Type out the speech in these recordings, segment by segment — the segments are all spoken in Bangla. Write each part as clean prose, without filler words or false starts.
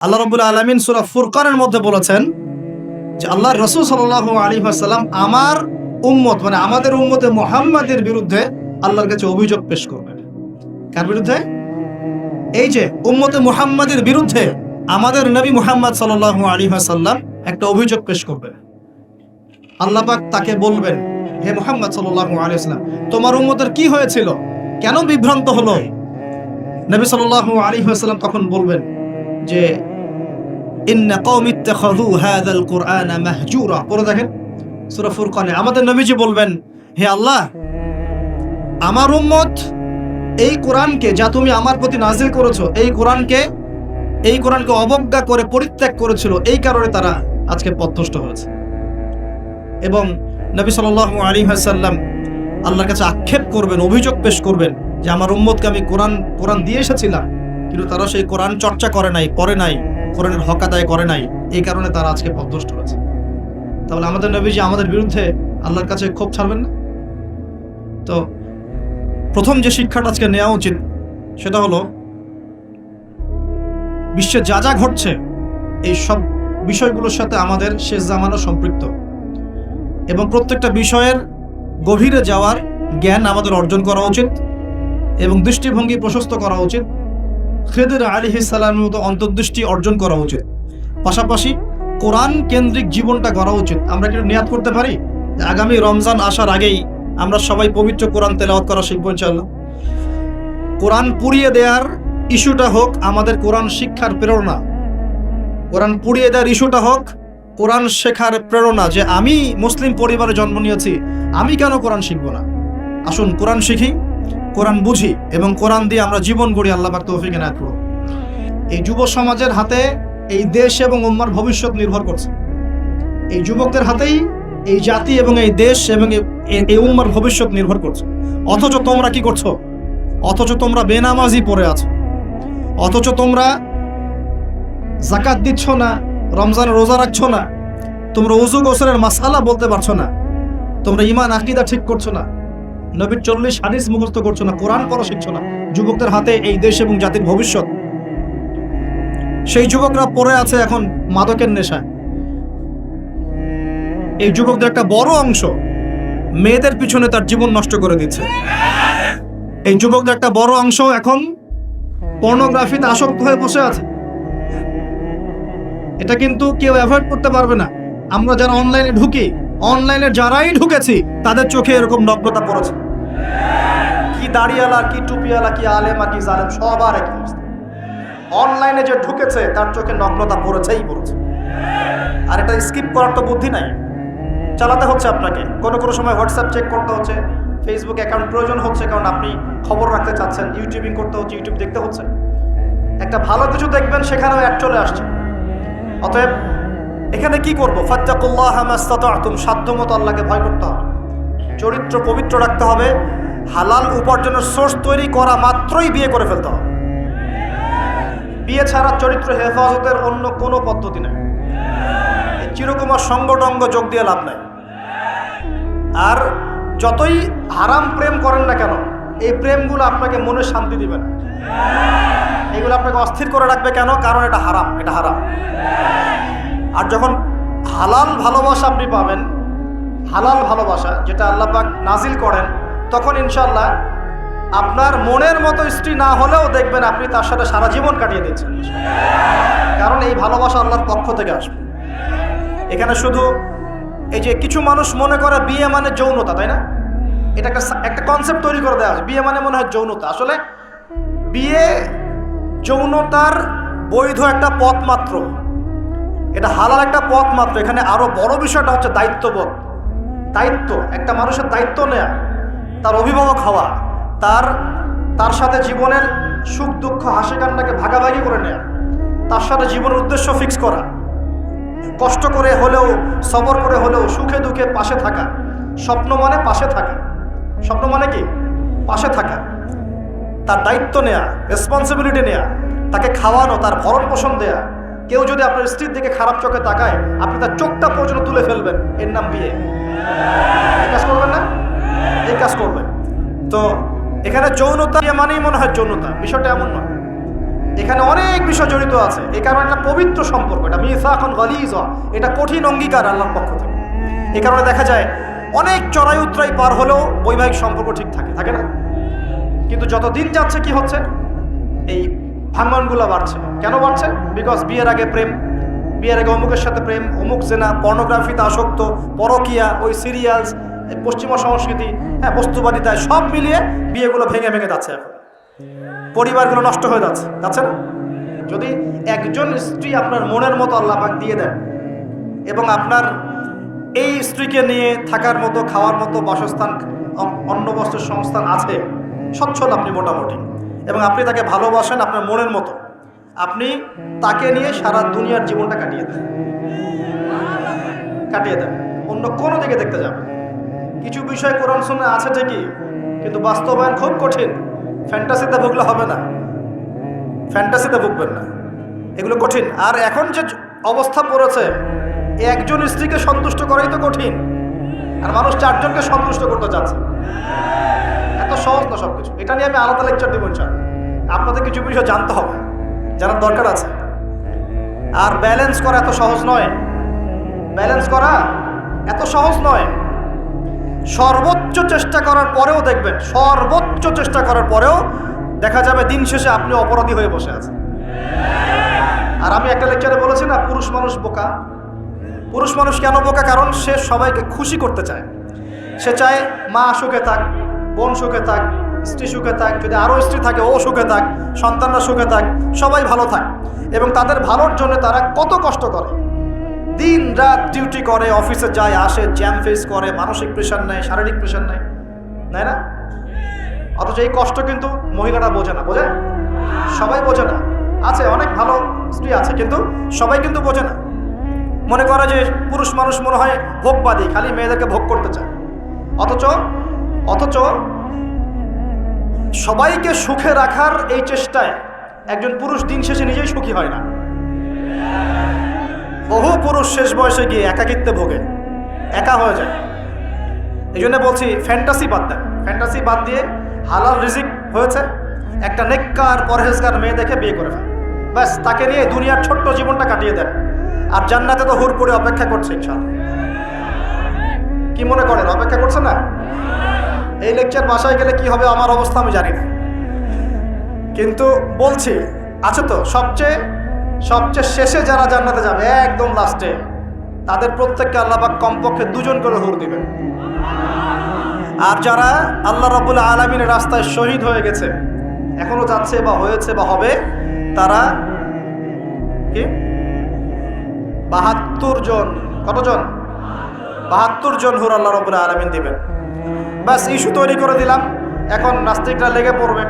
আল্লাহ রাব্বুল আলামিন সূরা ফুরকানের মধ্যে বলেছেন যে আল্লাহর রাসূল সাল্লাল্লাহু আলাইহি ওয়াসাল্লাম আমার উম্মত মানে আমাদের উম্মতে মুহাম্মাদের বিরুদ্ধে আল্লাহর কাছে অভিযোগ পেশ করবেন। কার বিরুদ্ধে? এই যে উম্মতে মুহাম্মাদের বিরুদ্ধে আমাদের নবী মুহাম্মদ সাল্লাল্লাহু আলাইহি ওয়াসাল্লাম একটা অভিযোগ পেশ করবেন। আল্লাহ পাক তাকে বলবেন, হে মুহাম্মদ সাল্লাল্লাহু আলাইহি ওয়াসাল্লাম, তোমার উম্মতের কি হয়েছিল, কেন বিভ্রান্ত হলো? নবী সাল্লাল্লাহু আলাইহি ওয়াসাল্লাম তখন বলবেন যে ইন্না কওমি ইত্তাখাযু হাযাল কুরআনা মাহজুরা। পড়ে দেখেন সূরা ফুরকানে আমাদের নবীজি বলবেন, হে আল্লাহ, আমার উম্মত এই কোরআনকে যা তুমি আমার প্রতি নাজিল করেছো এই কোরআনকে অবজ্ঞা করে পরিত্যাগ করেছিল, এই কারণে তারা আজকে পথভ্রষ্ট হয়েছে। এবং নবী সাল্লাল্লাহু আলাইহি ওয়াসাল্লাম আল্লাহর কাছে আক্ষেপ করবেন, অভিযোগ পেশ করবেন যে আমার উম্মতকে আমি কোরআন দিয়ে এসেছিলাম, কিন্তু তারা সেই কোরআন চর্চা করে নাই, পড়ে নাই, কোরআনের হক আদায় করে নাই, এই কারণে তারা আজকে পথভ্রষ্ট হয়েছে। তাহলে আমাদের নবীজি আমাদের বিরুদ্ধে আল্লাহর কাছে ক্ষোভ ছাড়বেন না? তো প্রথম যে শিক্ষাটা আজকে নেওয়া উচিত সেটা হলো বিশ্বে যা যা ঘটছে এই সব বিষয়গুলোর সাথে আমাদের শেষ জামানা সম্পৃক্ত, এবং প্রত্যেকটা বিষয়ের গভীরে যাওয়ার জ্ঞান আমাদের অর্জন করা উচিত এবং দৃষ্টিভঙ্গি প্রশস্ত করা উচিত। খিদর আলাইহিস সালামের মতো অন্তর্দৃষ্টি অর্জন করা উচিত। পাশাপাশি কোরআন কেন্দ্রিক জীবনটা গড়া উচিত। আমরা কি নিয়াত করতে পারি যে আগামী রমজান আসার আগেই আমরা সবাই পবিত্র কোরআন তেলাওয়াত করা শিখবো ইনশাআল্লাহ? কোরআন পুড়িয়ে দেওয়ার ইস্যুটা হোক আমাদের কোরআন শিক্ষার প্রেরণা, কোরআন পুড়িয়ে দেওয়ার ইস্যুটা হোক কোরআন শেখার প্রেরণা, যে আমি মুসলিম পরিবারে জন্ম নিয়েছি, আমি কেন কোরআন শিখবো না? আসুন কোরআন শিখি, কোরআন বুঝি এবং কোরআন দিয়ে আমরা জীবন গড়ি। আল্লাহ পাক তৌফিক এনায়েত করুন। এই যুব সমাজের হাতে এই দেশ এবং উম্মার ভবিষ্যৎ নির্ভর করছে। এই যুবকদের হাতেই এই জাতি এবং এই দেশ এবং এই উম্মার ভবিষ্যৎ নির্ভর করছে। অথচ তোমরা কি করছো? অথচ তোমরা বেনামাজি পড়ে আছো, অথচ তোমরা যাকাত দিচ্ছ না, রমজান রোজা রাখছো না, তোমরা ওযু গোসলের মাসালা বলতে পারছো না, তোমরা ঈমান আকীদা ঠিক করছো না, নবীর 40 হাদিস মুখস্থ করছো না, কোরআন পড়া শিখছো না। যুবকদের হাতে এই দেশ এবং জাতির ভবিষ্যৎ। সেই যুবকরা পড়ে আছে এখন মাদকের নেশায়। এই যুবকদের একটা বড় অংশ মেয়েদের পিছনে তার জীবন নষ্ট করে দিচ্ছে। এই যুবকদের একটা বড় অংশ এখন পর্নোগ্রাফিতে আসক্ত হয়ে বসে আছে। এটা কিন্তু কেউ অ্যাভয়েড করতে পারবে না। আমরা যারা অনলাইনে ঢুকি, অনলাইনে যারাই ঢুকেছি তাদের চোখে এরকম নগ্নতা পড়েছে। কি দাড়িওয়ালা, কি টুপিওয়ালা, কি আলেম আর কি জালেম, সবার একই অবস্থা। অনলাইনে যে ঢুকেছে তার চোখে নগ্নতা পড়েছেই পড়েছে। আর এটা স্কিপ করার তো বুদ্ধি নাই, চালাতে হচ্ছে আপনাকে। কোনো সময় হোয়াটসঅ্যাপ চেক করতে হচ্ছে, ফেসবুক অ্যাকাউন্ট প্রয়োজন হচ্ছে কারণ আপনি খবর রাখতে চাচ্ছেন, ইউটিউবিং করতে হচ্ছে, ইউটিউব দেখতে হচ্ছে। একটা ভালো কিছু দেখবেন সেখানেও অ্যাড চলে আসছে। অতএব এখানে কি করবো? ফাত্তাকুল্লাহা মাস্তাতা'তুম, সাধ্যমতো আল্লাহকে ভয় করতে হবে, চরিত্র পবিত্র রাখতে হবে, হালাল উপার্জনের সোর্স তৈরি করা মাত্রই বিয়ে করে ফেলতে হবে। বিয়ে ছাড়া চরিত্র হেফাজতের অন্য কোনো পদ্ধতি নেই। এই চিরকুমার সঙ্গটঙ্গ যোগ দিয়ে লাভ নাই। আর যতই হারাম প্রেম করেন না কেন, এই প্রেমগুলো আপনাকে মনে শান্তি দিবে না, এগুলো আপনাকে অস্থির করে রাখবে। কেন? কারণ এটা হারাম, এটা হারাম। আর যখন হালাল ভালোবাসা আপনি পাবেন, হালাল ভালোবাসা যেটা আল্লাহ পাক নাজিল করেন, তখন ইনশাআল্লাহ আপনার মনের মতো স্ত্রী না হলেও দেখবেন আপনি তার সাথে সারা জীবন কাটিয়ে দিচ্ছেন, কারণ এই ভালোবাসা আল্লাহর পক্ষ থেকে আসবে। এখানে শুধু এই যে কিছু মানুষ মনে করে বিয়ে মানে যৌনতা, তাই না? এটা একটা কনসেপ্ট তৈরি করে দেওয়া আছে, বিয়ে মানে মনে হয় যৌনতা। আসলে বিয়ে যৌনতার বৈধ একটা পথ মাত্র, এটা হালাল একটা পথ মাত্র। এখানে আরো বড় বিষয়টা হচ্ছে দায়িত্ববোধ। দায়িত্ব, একটা মানুষের দায়িত্ব নেয়া, তার অভিভাবক হওয়া, তার সাথে জীবনের সুখ দুঃখ হাসি কান্নাকে ভাগাভাগি করে নেয়া, তার সাথে জীবনের উদ্দেশ্য ফিক্স করা, কষ্ট করে হলেও সবর করে হলেও সুখে দুঃখে পাশে থাকা। স্বপ্ন মানে পাশে থাকা, স্বপ্ন মানে কি? পাশে থাকা। তার দায়িত্ব নেয়া, রেসপন্সিবিলিটি নেয়া, তাকে খাওয়ানো, তার ভরণ পোষণ দেয়া। কেউ যদি আপনার স্ত্রীর দিকে খারাপ চোখে তাকায়, আপনি তার চোখটা পর্যন্ত তুলে ফেলবেন, এর নাম বিয়ে। এই কাজ করবেন না? এই কাজ করবেন। তো এখানে যৌনতা মানেই মনে হয় যৌনতা, বিষয়টা এমন নয়। এখানে অনেক বিষয় জড়িত আছে। এই কারণে একটা পবিত্র সম্পর্ক, এটা মিসাকুন গালিজ, এটা কঠিন অঙ্গীকার আল্লাহর পক্ষ থেকে। এই কারণে দেখা যায় অনেক চড়াই উতরাই পার হলেও বৈবাহিক সম্পর্ক ঠিক থাকে না? কিন্তু যত দিন যাচ্ছে কি হচ্ছে, এই ভাঙনগুলো বাড়ছে। কেন বাড়ছে? বিকজ বিয়ের আগে প্রেম, বিয়ের আগে অমুকের সাথে প্রেম, অমুক জেনা, পর্নোগ্রাফিতে আসক্ত, পরকিয়া, ওই সিরিয়ালস, পশ্চিমা সংস্কৃতি, হ্যাঁ, বস্তুবাদিতায় সব মিলিয়ে বিয়েগুলো ভেঙে ভেঙে যাচ্ছে। এখন পরিবারগুলো নষ্ট হয়ে যাচ্ছে না? যদি একজন স্ত্রী আপনার মনের মতো আল্লাহ পাক দিয়ে দেন এবং আপনার এই স্ত্রীকে নিয়ে থাকার মতো, খাওয়ার মতো বাসস্থান, অন্ন বস্ত্রের সংস্থান আছে, সচ্ছল আপনি মোটামুটি, এবং আপনি তাকে ভালোবাসেন আপনার মনের মতো, আপনি তাকে নিয়ে সারা দুনিয়ার জীবনটা কাটিয়ে দেন, অন্য কোনো দিকে দেখতে যাবেন। কিছু বিষয় কোরআন সুন্নাহ আছে ঠিকই, কিন্তু বাস্তবায়ন খুব কঠিন। ফ্যান্টাসিতে ভুগলে হবে না, ফ্যান্টাসিতে ভুগবেন না, এগুলো কঠিন। আর এখন যে অবস্থা পড়েছে, একজন স্ত্রীকে সন্তুষ্ট করাই তো কঠিন, আর মানুষ 4 জনকে সন্তুষ্ট করতে চাচ্ছে। এত সহজ না সবকিছু। এটা নিয়ে আমি আলাদা লেকচার দেবো ইনশাআল্লাহ। আপনাদের কিছু বিষয় জানতে হবে, জানার দরকার আছে। আর ব্যালেন্স করা এত সহজ নয়, সর্বোচ্চ চেষ্টা করার পরেও দেখবেন, সর্বোচ্চ চেষ্টা করার পরেও দেখা যাবে দিন শেষে আপনি অপরাধী হয়ে বসে আছেন। আর আমি একটা লেকচারে বলেছি না, পুরুষ মানুষ বোকা। পুরুষ মানুষ কেন বোকা? কারণ সে সবাইকে খুশি করতে চায়। সে চায় মা সুখে থাক, বোন সুখে থাক, স্ত্রী সুখে থাক, যদি আরও স্ত্রী থাকে ও সুখে থাক, সন্তানরা সুখে থাক, সবাই ভালো থাক। এবং তাদের ভালোর জন্য তারা কত কষ্ট করে, দিন রাত ডিউটি করে, অফিসে যায় আসে, জ্যাম ফেস করে, মানসিক প্রেশার নেয়, শারীরিক প্রেশার নেয়, তাই না? অথচ এই কষ্ট কিন্তু মহিলারা বোঝে না, সবাই বোঝে না। আছে অনেক ভালো স্ত্রী আছে, কিন্তু সবাই কিন্তু বোঝে না। মনে করে যে পুরুষ মানুষ মনে হয় ভোগবাদী, খালি মেয়েদেরকে ভোগ করতে চায়। অথচ সবাইকে সুখে রাখার এই চেষ্টায় একজন পুরুষ দিন শেষে নিজেই সুখী হয় না। বহু পুরুষ শেষ বয়সে গিয়ে একাকিত্বে ভোগে, একা হয়ে যায়। এই জন্য বলছি, ফ্যান্টাসি বাদ দিয়ে হালাল রিজিক হয়েছে, একটা নেককার পরহেজগার মেয়ে দেখে বিয়ে করে ফেলে, ব্যাস তাকে নিয়ে দুনিয়ার ছোট্ট জীবনটা কাটিয়ে দেন। আর জান্নাতে তো হুর করে অপেক্ষা করছে ইনশাআল্লাহ। কি মনে করেন অপেক্ষা করছে না? এই লেকচার বাসায় গেলে কি হবে আমার অবস্থা আমি জানি না, কিন্তু বলছি আছে তো, সবচেয়ে শেষে যারা জান্নাতে যাবে, একদম লাস্টে, তাদের প্রত্যেককে আল্লাহ পাক কমপক্ষে 2 জন করে হুর দিবেন। আর যারা আল্লাহ রাব্বুল আলামিনের রাস্তায় শহীদ হয়ে গেছে, এখনো যাচ্ছে বা হয়েছে বা হবে, তারা কি 72 জন, কতজন? 72 জন হুর আল্লাহ রাব্বুল আলামিন দিবেন। বাস ইস্যু তৈরি করে দিলাম, এখন নাস্তিকরা লেগে পড়বে,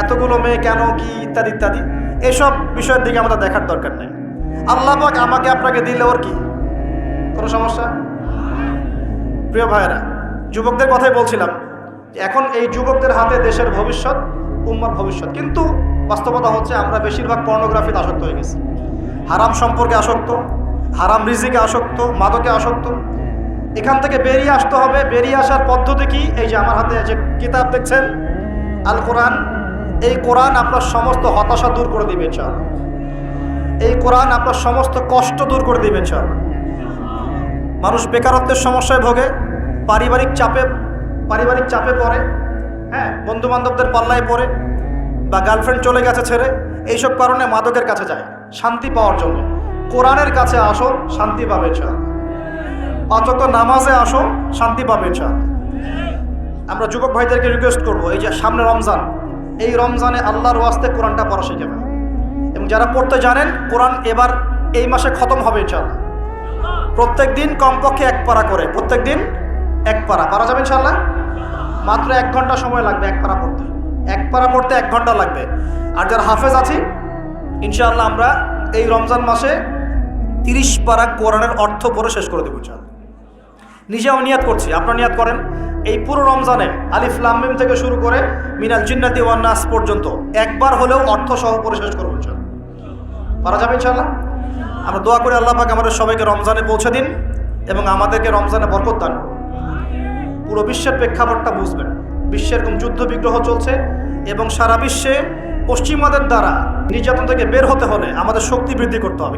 এতগুলো মেয়ে কেন, কি, ইত্যাদি ইত্যাদি। এসব বিষয়ের দিকে আমাদের দেখার দরকার নেই। আল্লাহ পাক আমাকে আপনাকে দিলে ওর কি কোনো সমস্যা? প্রিয় ভাইয়েরা, যুবকদের কথাই বলছিলাম, এখন এই যুবকদের হাতে দেশের ভবিষ্যৎ, উম্মার ভবিষ্যৎ। কিন্তু বাস্তবতা হচ্ছে আমরা বেশিরভাগ পর্নোগ্রাফিতে আসক্ত হয়ে গেছি, হারাম সম্পর্কে আসক্ত, হারাম রিজিকে আসক্ত, মাদকে আসক্ত। এখান থেকে বেরিয়ে আসতে হবে। বেরিয়ে আসার পদ্ধতি কি? এই যে আমার হাতে যে কিতাব দেখছেন, আল কোরআন, এই কোরআন আপনার সমস্ত হতাশা দূর করে দিবে ইনশাআল্লাহ। এই কোরআন আপনার সমস্ত কষ্ট দূর করে দিবে ইনশাআল্লাহ। মানুষ বেকারত্বের সমস্যায় ভোগে, পারিবারিক চাপে পড়ে, হ্যাঁ, বন্ধু বান্ধবদের পাল্লায় পড়ে, বা গার্লফ্রেন্ড চলে গেছে ছেড়ে, এইসব কারণে মাদকের কাছে যায় শান্তি পাওয়ার জন্য। কোরআনের কাছে আসো, শান্তি পাবে ইনশাআল্লাহ। 5 ওয়াক্ত নামাজে আসো, শান্তি পাবে ইনশাআল্লাহ। আমরা যুবক ভাইদেরকে রিকোয়েস্ট করবো, এই যে সামনে রমজান, এই রমজানে আল্লাহর ওয়াস্তে কোরআনটা পড়া শিখে ফেলেন। এবং যারা পড়তে জানেন, কোরআন এবার এই মাসে খতম হবে ইনশাআল্লাহ। প্রত্যেক দিন কমপক্ষে 1 পারা করে, প্রত্যেক দিন 1 পারা পারা যাবে ইনশাআল্লাহ। মাত্র 1 ঘন্টা সময় লাগবে 1 পারা পড়তে, 1 পারা পড়তে 1 ঘন্টা লাগবে। আর যারা হাফেজ আছি, ইনশাআল্লাহ আমরা এই রমজান মাসে 30 পারা কোরআনের অর্থ পড়ে শেষ করে দেবো ইনশাআল্লাহ। নিজেও নিয়াত করছি, আপনারা নিয়াত করেন। এই পুরো রমজানে আলিফ লাম মিম থেকে শুরু করে মিনাল জিন্নাতি ওয়ান নাস পর্যন্ত একবার হলেও অর্থ সহ পড়ে শেষ করবো ইনশাআল্লাহ। পারা যাবে ইনশাআল্লাহ। আমরা দোয়া করি আল্লাহ পাক আমাদের সবাইকে রমজানে পৌঁছে দিন এবং আমাদেরকে রমজানে বরকত দান করুন। পুরো বিশ্বের প্রেক্ষাপটটা বুঝবেন। বিশ্বে এরকম যুদ্ধ বিগ্রহ চলছে এবং সারা বিশ্বে পশ্চিমাদের দ্বারা নির্যাতন থেকে বের হতে হলে আমাদের শক্তি বৃদ্ধি করতে হবে।